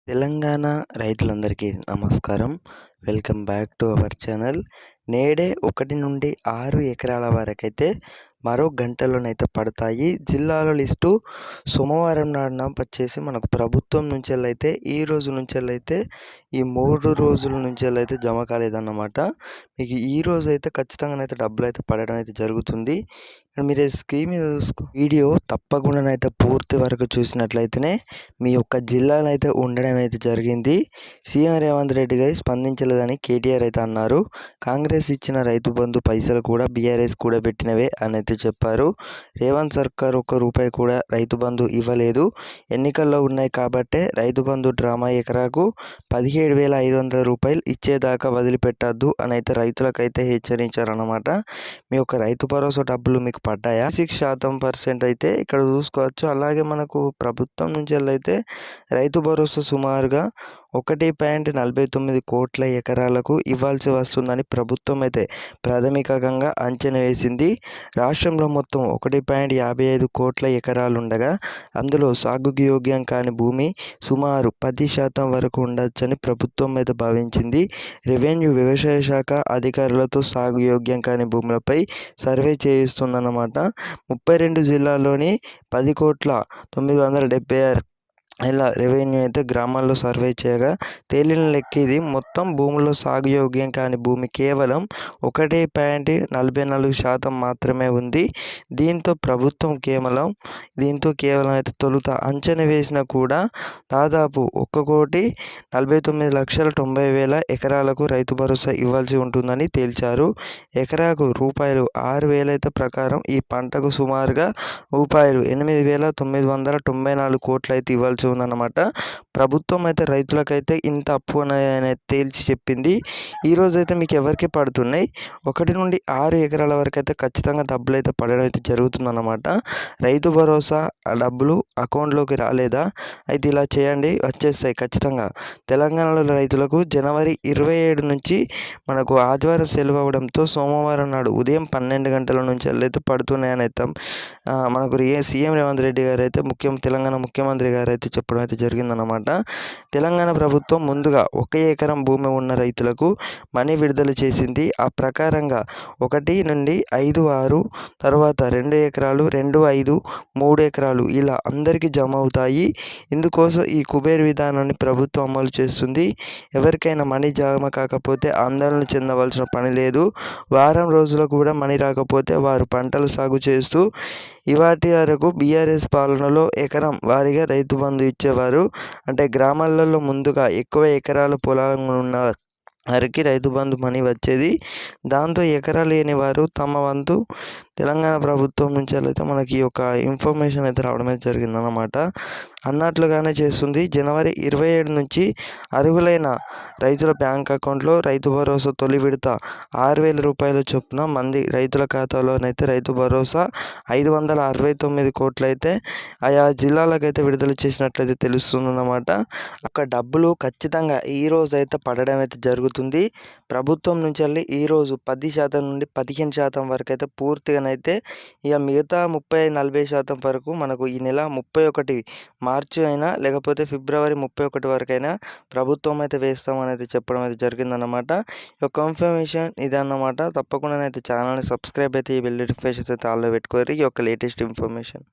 తెలంగాణ రైతులందరికీ నమస్కారం. Welcome back to our channel. నేడే 1 నుండి 6 ఎకరాల వరకైతే మరో గంటలోనైతే పడతాయి. జిల్లాల లిస్టు సోమవారం నాడున వచ్చేసి మనకు ప్రభుత్వం నుంచెల్లైతే ఈ రోజు నుంచెల్లైతే ఈ 3 రోజుల నుంచెల్లైతే జమ కాలేదన్నమాట. మీకు ఈ రోజు అయితే ఖచ్చితంగానైతే డబ్బులు అయితే పడడం అయితే జరుగుతుంది. మీరు స్క్రీన్ మీద వీడియో తప్పకుండానైతే పూర్తి వరకు చూసినట్లయితేనే మీ యొక్క జిల్లాలో అయితే ఉండడం అయితే జరిగింది. సీఎం రేవంత్ రెడ్డి గారు స్పందించలేదని కేటీఆర్ అయితే అన్నారు. కాంగ్రెస్ ఇచ్చిన రైతు బంధు పైసలు కూడా బీఆర్ఎస్ కూడా పెట్టినవే అని అయితే చెప్పారు. రేవంత్ సర్కార్ 1 రూపాయి కూడా రైతు బంధు ఇవ్వలేదు. ఎన్నికల్లో ఉన్నాయి కాబట్టే రైతు బంధు డ్రామా. ఎకరాకు 17,500 రూపాయలు ఇచ్చేదాకా వదిలిపెట్టద్దు అని అయితే రైతులకైతే హెచ్చరించారన్నమాట. మీ యొక్క రైతు భరోసా డబ్బులు మీకు పడ్డాయా? 6% అయితే ఇక్కడ చూసుకోవచ్చు. అలాగే మనకు ప్రభుత్వం నుంచి అయితే రైతు భరోసా సుమారుగా 1.49 కోట్ల ఎకరాలకు ఇవ్వాల్సి వస్తుందని ప్రభుత్వం అయితే ప్రాథమికంగా అంచనా వేసింది. రాష్ట్రంలో మొత్తం 1.55 కోట్ల ఎకరాలు ఉండగా అందులో సాగుకు యోగ్యం కాని భూమి సుమారు 10% వరకు ఉండొచ్చని ప్రభుత్వం అయితే భావించింది. రెవెన్యూ వ్యవసాయ శాఖ అధికారులతో సాగు యోగ్యం కాని భూములపై సర్వే చేయిస్తుందన్నమాట. 32 జిల్లాల్లోని 10,976 రెవెన్యూ అయితే గ్రామాల్లో సర్వే చేయగా తేలిన లెక్క ఇది. మొత్తం భూముల్లో సాగు యోగ్యం కాని భూమి కేవలం 1.44% మాత్రమే ఉంది. దీంతో ప్రభుత్వం కేవలం అయితే తొలుత అంచనా వేసినా కూడా దాదాపు 1,49,90,000 ఎకరాలకు రైతు భరోసా ఇవ్వాల్సి ఉంటుందని తేల్చారు. ఎకరాకు ₹6,000 అయితే ప్రకారం ఈ పంటకు సుమారుగా ₹8,994 కోట్లు అయితే ఇవ్వాల్సి ఉందన్నమాట. ప్రభుత్వం అయితే రైతులకైతే ఇంత అప్పు అనేది తేల్చి చెప్పింది. ఈరోజు అయితే మీకు ఎవరికి పడుతున్నాయి 1 నుండి 6 ఎకరాల వరకు అయితే ఖచ్చితంగా డబ్బులు అయితే పడడం అయితే జరుగుతుందన్నమాట. రైతు భరోసా డబ్బులు అకౌంట్లోకి రాలేదా? అయితే ఇలా చేయండి, వచ్చేస్తాయి ఖచ్చితంగా. తెలంగాణలో రైతులకు జనవరి 27 నుంచి మనకు ఆదివారం సెలవు అవడంతో సోమవారం నాడు ఉదయం 12 గంటల నుంచి అయితే పడుతున్నాయని అయితే మనకు సీఎం రేవంత్ రెడ్డి గారు అయితే తెలంగాణ ముఖ్యమంత్రి గారు అయితే చెప్పడం అయితే జరిగిందన్నమాట. తెలంగాణ ప్రభుత్వం ముందుగా 1 ఎకరం భూమి ఉన్న రైతులకు మనీ విడుదల చేసింది. ఆ ప్రకారంగా 1 నుండి 5, 6 తర్వాత 2 ఎకరాలు, 2, 5, 3 ఎకరాలు ఇలా అందరికీ జమ అవుతాయి. ఇందుకోసం ఈ కుబేర్ విధానాన్ని ప్రభుత్వం అమలు చేస్తుంది. ఎవరికైనా మనీ జమ కాకపోతే ఆందోళన చెందవలసిన పని లేదు. వారం రోజులు కూడా మనీ రాకపోతే వారు పంటలు సాగు చేస్తూ ఇవాటి వరకు బీఆర్ఎస్ పాలనలో ఎకరం వారీగా రైతు బంధు ఇచ్చేవారు. అంటే గ్రామాలలో ముందుగా ఎక్కువ ఎకరాల పొలాలు ఉన్న వారికి రైతు బంధు మనీ వచ్చేది. దాంతో ఎకరాలు లేని వారు తమ వంతు తెలంగాణ ప్రభుత్వం నుంచి అయితే మనకి ఒక ఇన్ఫర్మేషన్ అయితే రావడం అయితే జరిగిందన్నమాట. అన్నట్లుగానే చేస్తుంది. జనవరి 27 నుంచి అర్హులైన రైతుల బ్యాంక్ అకౌంట్లో రైతు భరోసా తొలి విడత ₹6,000 చొప్పున మంది రైతుల ఖాతాలోనైతే రైతు భరోసా 569 కోట్లు అయితే ఆయా జిల్లాలకైతే విడుదల చేసినట్లయితే తెలుస్తుందన్నమాట. అక్కడ డబ్బులు ఖచ్చితంగా ఈరోజు అయితే పడడం అయితే జరుగుతుంది. ప్రభుత్వం నుంచి ఈరోజు 10% నుండి 15% వరకు అయితే పూర్తిగానైతే ఇక మిగతా 30-40% వరకు మనకు ఈ నెల 31 మార్చి అయినా లేకపోతే ఫిబ్రవరి 31 వరకైనా ప్రభుత్వం అయితే వేస్తామని అయితే చెప్పడం అయితే జరిగిందన్నమాట. ఈ యొక్క ఇన్ఫర్మేషన్ ఇదన్నమాట. తప్పకుండా అయితే ఛానల్ని సబ్స్క్రైబ్ అయితే ఈ బెల్ నోటిఫికేషన్స్ అయితే ఆల్లో పెట్టుకోరు. ఈ యొక్క లేటెస్ట్ ఇన్ఫర్మేషన్